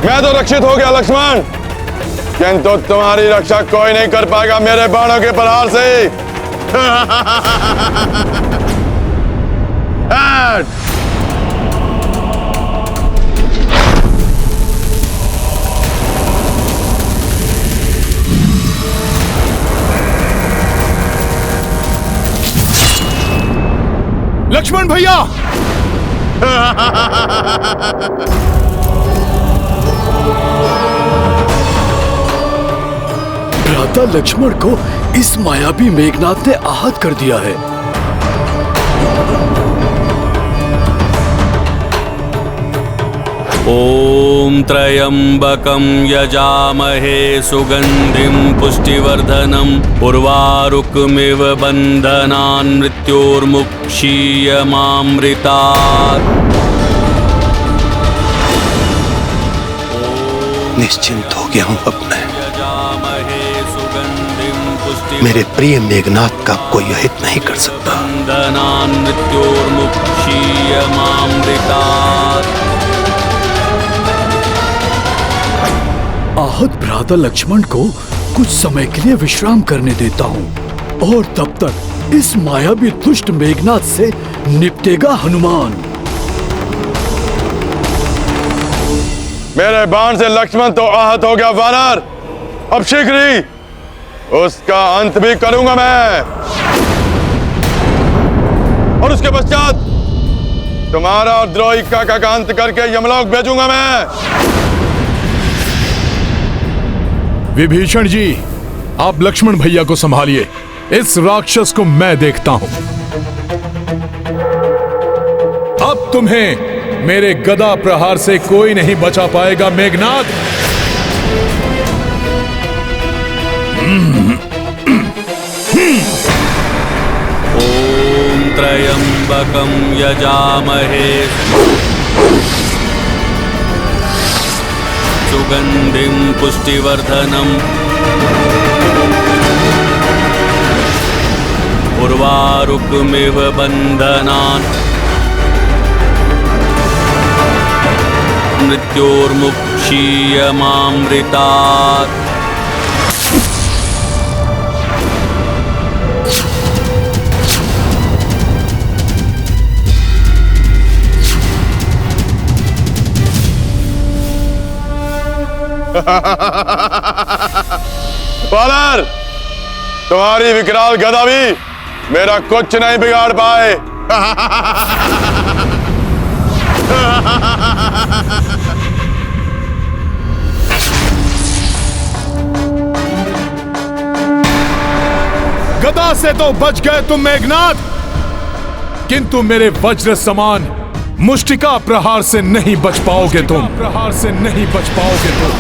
मैं तो रक्षित हो गया लक्ष्मण, किंतु तुम्हारी रक्षा कोई नहीं कर पाएगा मेरे बाणों के प्रहार से। लक्ष्मण भैया! भ्राता लक्ष्मण को इस मायावी मेघनाद ने आहत कर दिया है। ओम त्र्यंबकं यजामहे सुगंधिं पुष्टिवर्धनम् उर्वारुकमिव बन्धनान् मृत्योर्मुक्षीयमामृतात्। निश्चिंत हो गया हूं अब मैं। मेरे प्रिय मेघनाद का कोई अहित नहीं कर सकता। बन्धनान् मृत्योर्मुक्षीयमामृतात्। आहत भ्राता लक्ष्मण को कुछ समय के लिए विश्राम करने देता हूँ और तब तक इस मायावी दुष्ट मेघनाद से निपटेगा हनुमान। मेरे बाण से लक्ष्मण तो आहत हो गया वानर, अब शीघ्र ही उसका अंत भी करूंगा मैं, और उसके पश्चात तुम्हारा और द्रोही काका का अंत करके यमलोक भेजूंगा मैं। विभीषण जी, आप लक्ष्मण भैया को संभालिए, इस राक्षस को मैं देखता हूं। अब तुम्हें मेरे गदा प्रहार से कोई नहीं बचा पाएगा मेघनाद। ओम त्र्यंबकं यजामहे सुगंधिं पुष्टिवर्धनम् उर्वारुकमिव बन्धनान् मृत्योर्मुक्षीयमामृतात्। वानर, तुम्हारी विकराल गदा भी मेरा कुछ नहीं बिगाड़ पाए। गदा से तो बच गए तुम मेघनाद, किंतु मेरे वज्र समान मुष्टिका प्रहार से नहीं बच पाओगे तुम। प्रहार से नहीं बच पाओगे तुम।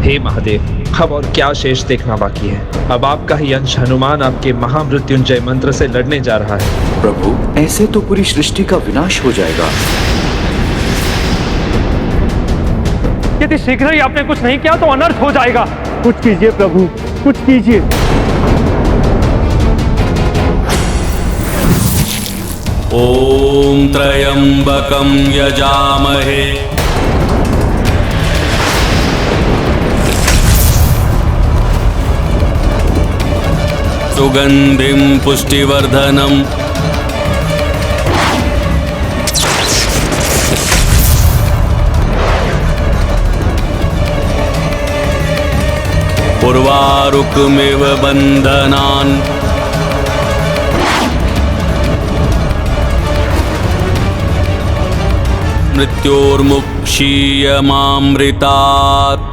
हे महादेव, अब और क्या शेष देखना बाकी है। अब आपका ही अंश हनुमान आपके महामृत्युंजय मंत्र से लड़ने जा रहा है। प्रभु, ऐसे तो पूरी सृष्टि का विनाश हो जाएगा। यदि शीघ्र ही आपने कुछ नहीं किया तो अनर्थ हो जाएगा। कुछ कीजिए प्रभु, कुछ कीजिए। ओम त्र्यंबकं यजामहे सुगंधिं पुष्टिवर्धनम् उर्वारुकमिव बन्धनान् मृत्योर्मुक्षीयमामृतात्।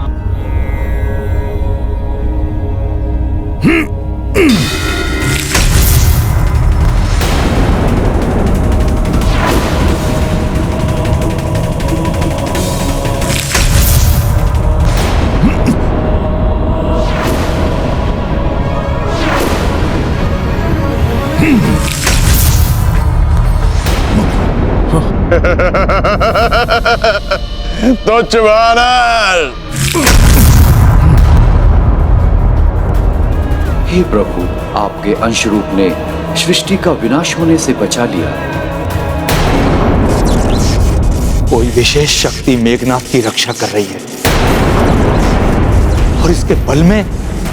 तुच्छ वानर। हे प्रभु, आपके अंश रूप ने सृष्टि का विनाश होने से बचा लिया। कोई विशेष शक्ति मेघनाथ की रक्षा कर रही है और इसके बल में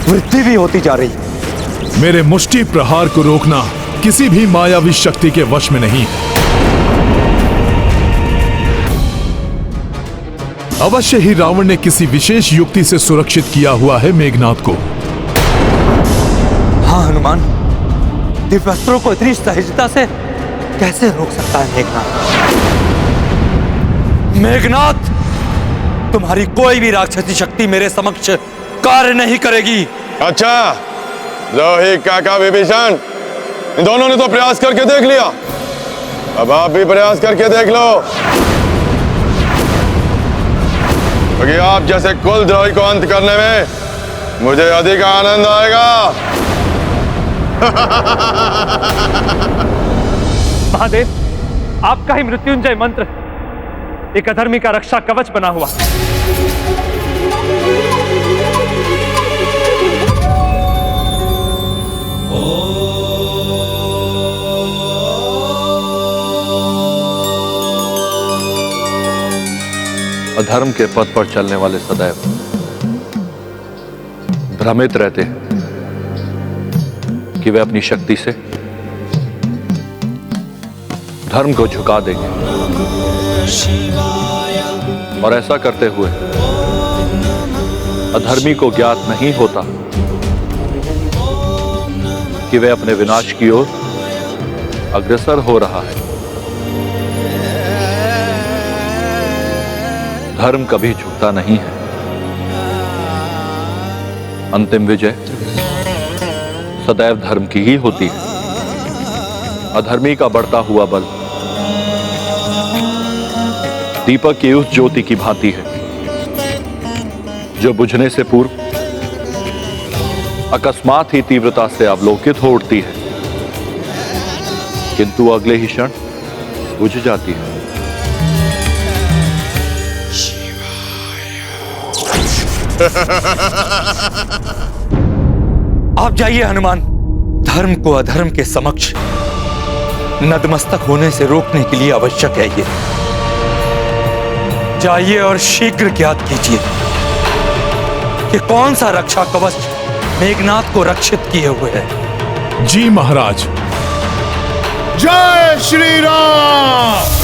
वृद्धि भी होती जा रही है। मेरे मुष्टि प्रहार को रोकना किसी भी मायावी शक्ति के वश में नहीं है। अवश्य ही रावण ने किसी विशेष युक्ति से सुरक्षित किया हुआ है मेघनाथ को। हाँ हनुमान, दिव्यास्त्रों को इतनी सहजता से कैसे रोक सकता है मेघनाथ? मेघनाथ, तुम्हारी कोई भी राक्षसी शक्ति मेरे समक्ष कार्य नहीं करेगी। अच्छा, रोही काका विभीषण, इन दोनों ने तो प्रयास करके देख लिया, अब आप भी प्रयास करके देख लो, क्योंकि आप जैसे कुलद्रोही को अंत करने में मुझे अधिक आनंद आएगा। महादेव, आपका ही मृत्युंजय मंत्र एक अधर्मी का रक्षा कवच बना हुआ। अधर्म के पथ पर चलने वाले सदैव भ्रमित रहते हैं कि वे अपनी शक्ति से धर्म को झुका देंगे, और ऐसा करते हुए अधर्मी को ज्ञात नहीं होता कि वे अपने विनाश की ओर अग्रसर हो रहा है। धर्म कभी झुकता नहीं है। अंतिम विजय सदैव धर्म की ही होती है। अधर्मी का बढ़ता हुआ बल दीपक की उस ज्योति की भांति है जो बुझने से पूर्व अकस्मात ही तीव्रता से अवलोकित हो उठती है, किंतु अगले ही क्षण बुझ जाती है। आप जाइए हनुमान, धर्म को अधर्म के समक्ष नतमस्तक होने से रोकने के लिए आवश्यक है ये। जाइए और शीघ्र ज्ञात कीजिए कि कौन सा रक्षा कवच मेघनाथ को रक्षित किए हुए है। जी महाराज। जय श्री राम।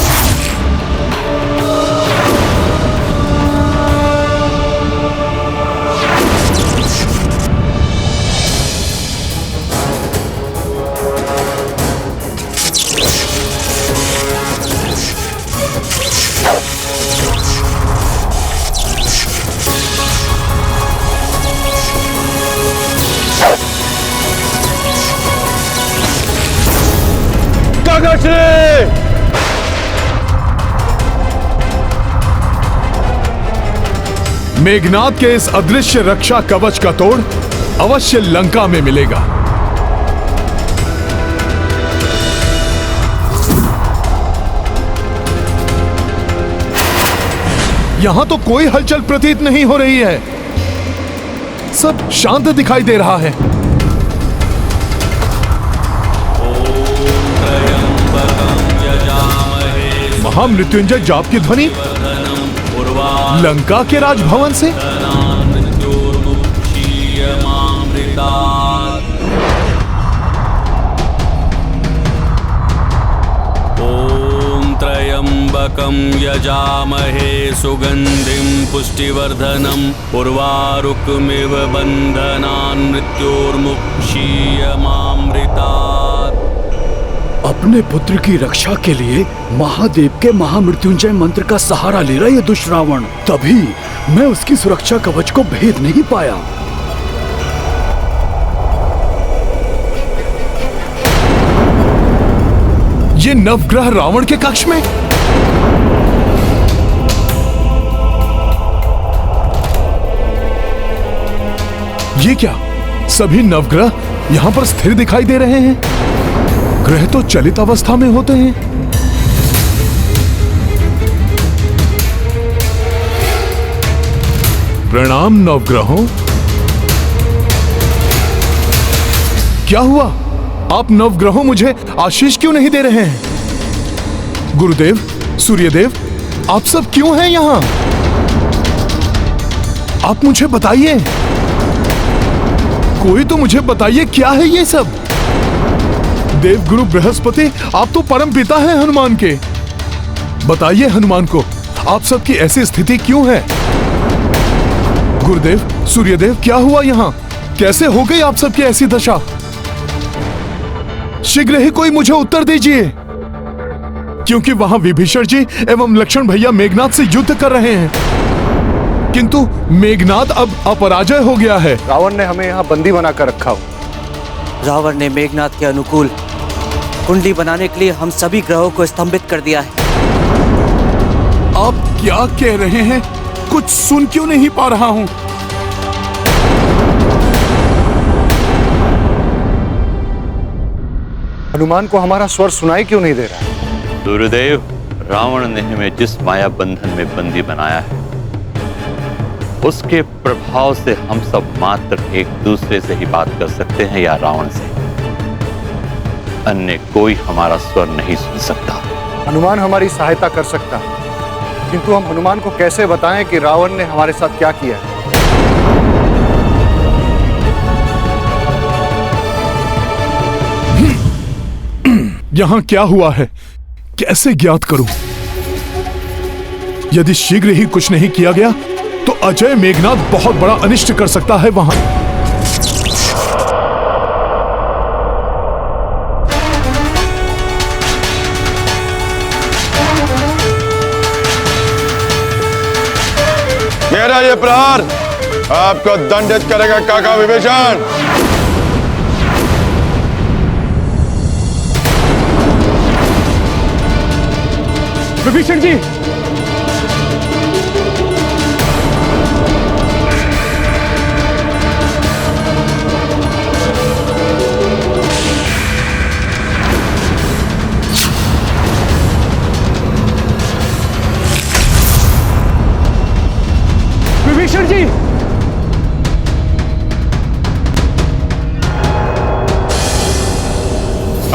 मेघनाथ के इस अदृश्य रक्षा कवच का तोड़ अवश्य लंका में मिलेगा। यहां तो कोई हलचल प्रतीत नहीं हो रही है, सब शांत दिखाई दे रहा है। महामृत्युंजय जाप की ध्वनि लंका के राजभवन से। ओम त्र्यंबकं यजामहे सुगंधिं पुष्टिवर्धनम् उर्वारुकमिव बन्धनान् मृत्योर्मुक्षीयमामृतात्। अपने पुत्र की रक्षा के लिए महादेव के महामृत्युंजय मंत्र का सहारा ले रहा ये दुष्रावण, तभी मैं उसकी सुरक्षा कवच को भेद नहीं पाया। ये नवग्रह रावण के कक्ष में। ये क्या, सभी नवग्रह यहां पर स्थिर दिखाई दे रहे हैं? ग्रह तो चलित अवस्था में होते हैं। प्रणाम नवग्रहों। क्या हुआ? आप नवग्रहों मुझे आशीष क्यों नहीं दे रहे हैं? गुरुदेव, सूर्यदेव, आप सब क्यों हैं यहां? आप मुझे बताइए, कोई तो मुझे बताइए, क्या है ये सब? देवगुरु बृहस्पति, आप तो परम पिता हैं हनुमान के। बताइए हनुमान को, आप सबकी ऐसी स्थिति क्यों है? गुरुदेव, सूर्यदेव, क्या हुआ यहां? कैसे हो गई आप सबकी ऐसी दशा? शीघ्र ही कोई मुझे उत्तर दीजिए, क्योंकि वहां विभीषण जी एवं लक्ष्मण भैया मेघनाथ से युद्ध कर रहे हैं, किंतु मेघनाथ अब अपराजय हो गया है। रावण ने हमें यहाँ बंदी बनाकर रखा हो। रावण ने मेघनाथ के अनुकूल कुंडली बनाने के लिए हम सभी ग्रहों को स्तंभित कर दिया है। आप क्या कह रहे हैं? कुछ सुन क्यों नहीं पा रहा हूं? हनुमान को हमारा स्वर सुनाई क्यों नहीं दे रहा है? गुरुदेव, रावण ने हमें जिस माया बंधन में बंदी बनाया है, उसके प्रभाव से हम सब मात्र एक दूसरे से ही बात कर सकते हैं या रावण से। अन्य कोई हमारा स्वर नहीं सुन सकता। हनुमान हमारी सहायता कर सकता है, किंतु हम हनुमान को कैसे बताएं कि रावण ने हमारे साथ क्या किया है? यहां क्या हुआ है, कैसे ज्ञात करूं? यदि शीघ्र ही कुछ नहीं किया गया तो अजय मेघनाथ बहुत बड़ा अनिष्ट कर सकता है वहां। मेरा ये प्रहार आपको दंडित करेगा काका विभीषण। विभीषण जी, विभीषण जी,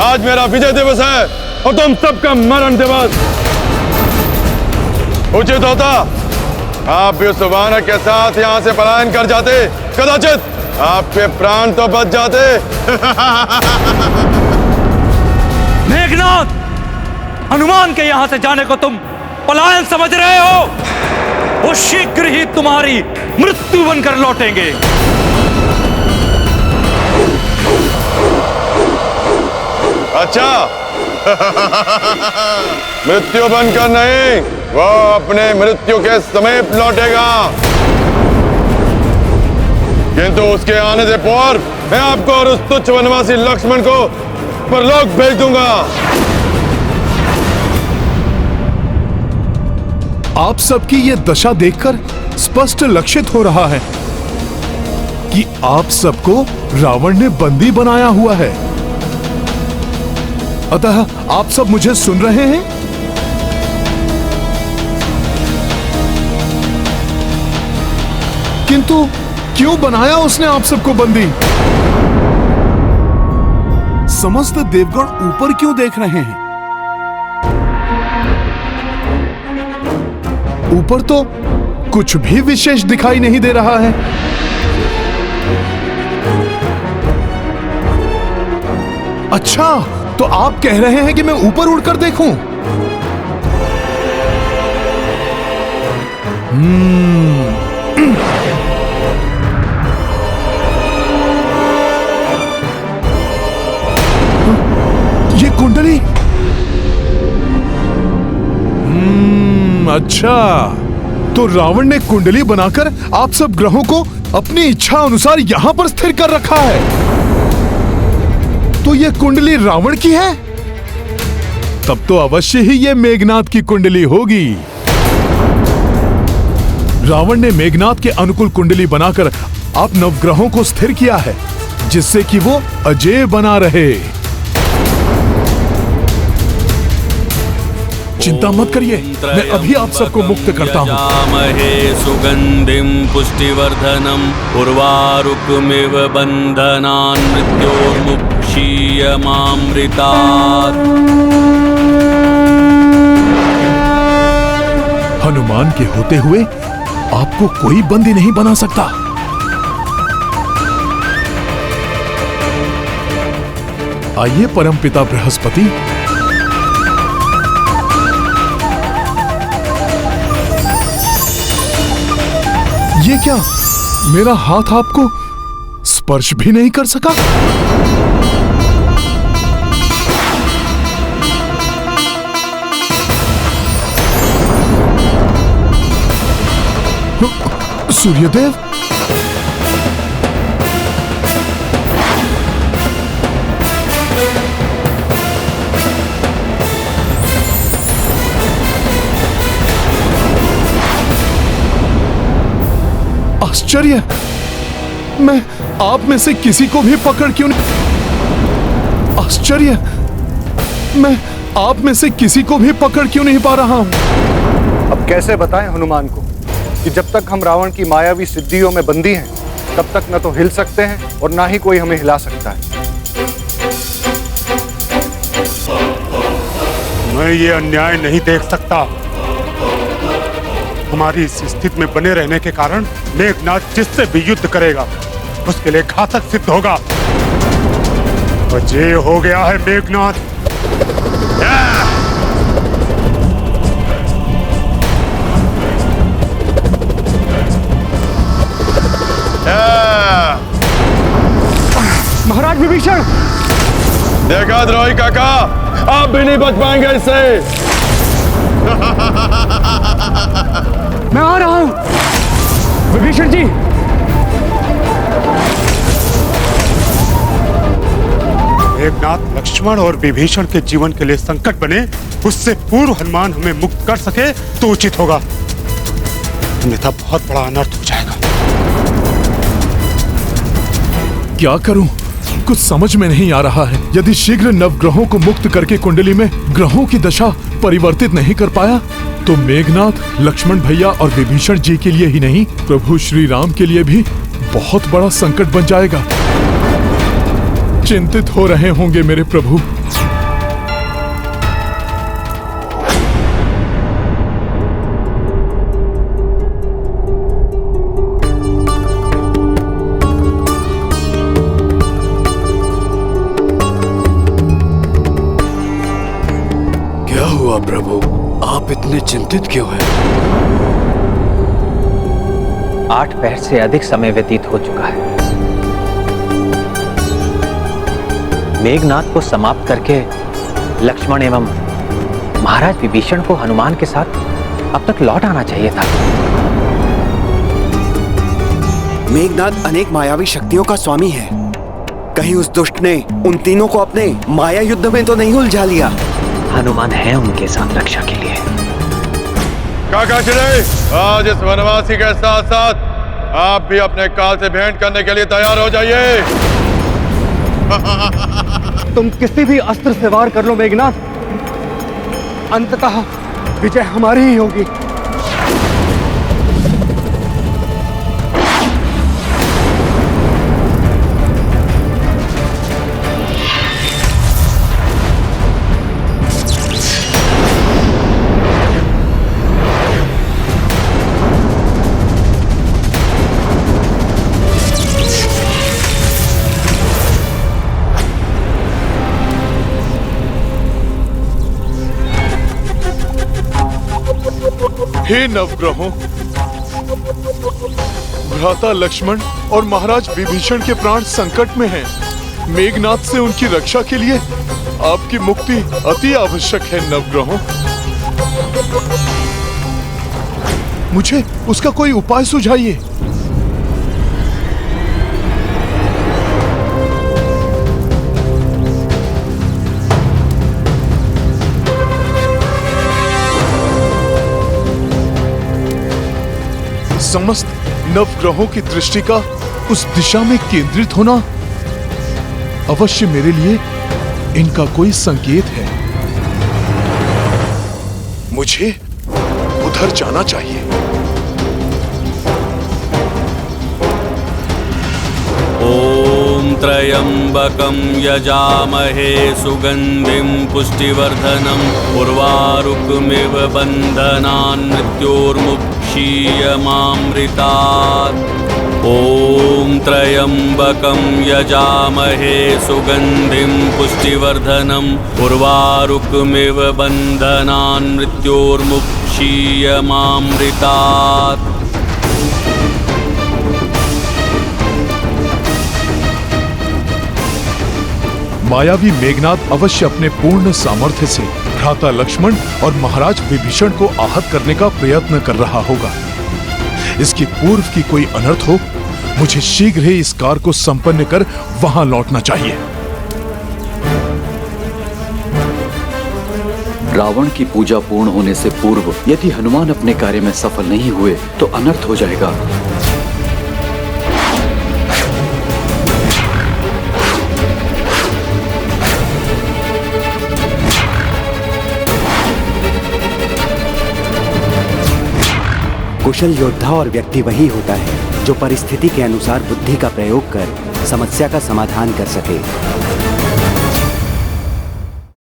आज मेरा विजय दिवस है और तुम सबका मरण दिवस। उचित होता आप भी उस वानर के साथ यहां से पलायन कर जाते, कदाचित आपके प्राण तो बच जाते। मेघनाथ, हनुमान के यहां से जाने को तुम पलायन समझ रहे हो? वो शीघ्र ही तुम्हारी मृत्यु बनकर लौटेंगे। अच्छा, मृत्यु बनकर नहीं, वो अपने मृत्यु के समीप लौटेगा, किंतु उसके आने से पूर्व मैं आपको और उस तुच्छ वनवासी लक्ष्मण को परलोक भेज दूंगा। आप सबकी ये दशा देखकर स्पष्ट लक्षित हो रहा है कि आप सबको रावण ने बंदी बनाया हुआ है। अतः आप सब मुझे सुन रहे हैं? किंतु क्यों बनाया उसने आप सबको बंदी? समस्त देवगण ऊपर क्यों देख रहे हैं? ऊपर तो कुछ भी विशेष दिखाई नहीं दे रहा है। अच्छा, तो आप कह रहे हैं कि मैं ऊपर उड़कर देखूं? ये कुंडली, अच्छा, तो रावण ने कुंडली बनाकर आप सब ग्रहों को अपनी इच्छा अनुसार यहां पर स्थिर कर रखा है। तो ये कुंडली रावण की है? तब तो अवश्य ही ये मेघनाथ की कुंडली होगी। रावण ने मेघनाथ के अनुकूल कुंडली बनाकर आप नवग्रहों को स्थिर किया है, जिससे कि वो अजेय बना रहे। चिंता मत करिए, मैं अभी आप सबको मुक्त करता हूँ। यजामहे सुगंधिं पुष्टिवर्धनम् उर्वारुकमिव बन्धनान् मृत्योर्मुक्षीयमामृतात्। हनुमान के होते हुए आपको कोई बंदी नहीं बना सकता। आइए परमपिता बृहस्पति, ये क्या, मेरा हाथ आपको स्पर्श भी नहीं कर सका? सूर्यदेव, आश्चर्य, मैं आप में से किसी को भी पकड़ क्यों नहीं, आश्चर्य, मैं आप में से किसी को भी पकड़ क्यों नहीं पा रहा हूं? अब कैसे बताएं हनुमान को कि जब तक हम रावण की मायावी सिद्धियों में बंदी हैं, तब तक न तो हिल सकते हैं और ना ही कोई हमें हिला सकता है। मैं ये अन्याय नहीं देख सकता। हमारी इस स्थिति में बने रहने के कारण मेघनाथ जिससे भी युद्ध करेगा उसके लिए घातक सिद्ध होगा। अजय हो गया है मेघनाथ। महाराज विभीषण, देखा द्रोही काका, आप भी नहीं बच पाएंगे इससे। मैं आ रहा हूं विभीषण जी। मेघनाथ लक्ष्मण और विभीषण के जीवन के लिए संकट बने, उससे पूर्व हनुमान हमें मुक्त कर सके तो उचित होगा, अन्यथा बहुत बड़ा अनर्थ हो जाएगा। क्या करूं, कुछ समझ में नहीं आ रहा है। यदि शीघ्र नवग्रहों को मुक्त करके कुंडली में ग्रहों की दशा परिवर्तित नहीं कर पाया तो मेघनाथ लक्ष्मण भैया और विभीषण जी के लिए ही नहीं, प्रभु श्री राम के लिए भी बहुत बड़ा संकट बन जाएगा। चिंतित हो रहे होंगे मेरे प्रभु। क्या हुआ प्रभु, आप इतने चिंतित क्यों हैं? 8 पहर से अधिक समय व्यतीत हो चुका है। मेघनाथ को समाप्त करके लक्ष्मण एवं महाराज विभीषण को हनुमान के साथ अब तक लौट आना चाहिए था। मेघनाथ अनेक मायावी शक्तियों का स्वामी है। कहीं उस दुष्ट ने उन तीनों को अपने माया युद्ध में तो नहीं उलझा लिया? हनुमान है उनके साथ रक्षा के लिए। काका श्री, आज इस वनवासी के साथ साथ आप भी अपने काल से भेंट करने के लिए तैयार हो जाइए। तुम किसी भी अस्त्र से वार कर लो मेघनाथ, अंततः विजय हमारी ही होगी। हे नवग्रहों, भ्राता लक्ष्मण और महाराज विभीषण के प्राण संकट में हैं। मेघनाथ से उनकी रक्षा के लिए आपकी मुक्ति अति आवश्यक है नवग्रहों। मुझे उसका कोई उपाय सुझाइए। समस्त नवग्रहों की दृष्टि का उस दिशा में केंद्रित होना अवश्य मेरे लिए इनका कोई संकेत है। मुझे उधर जाना चाहिए। ॐ त्र्यम्बकं यजामहे सुगन्धिं पुष्टिवर्धनम् उर्वारुकमिव बन्धनान् मृत्योर्मुक्षीयमामृतात्। ॐ त्र्यम्बकं यजामहे सुगन्धिं पुष्टिवर्धनम् उर्वारुकमिव बन्धनान् मृत्योर्मुक्षीयमामृतात्। मायावी मेघनाद अवश्य अपने पूर्ण सामर्थ्य से भ्राता लक्ष्मण और महाराज विभीषण को आहत करने का प्रयत्न कर रहा होगा। इसकी पूर्व की कोई अनर्थ हो, मुझे शीघ्र ही इस कार्य को संपन्न कर वहां लौटना चाहिए। रावण की पूजा पूर्ण होने से पूर्व यदि हनुमान अपने कार्य में सफल नहीं हुए तो अनर्थ हो जाएगा। कुशल योद्धा और व्यक्ति वही होता है जो परिस्थिति के अनुसार बुद्धि का प्रयोग कर समस्या का समाधान कर सके।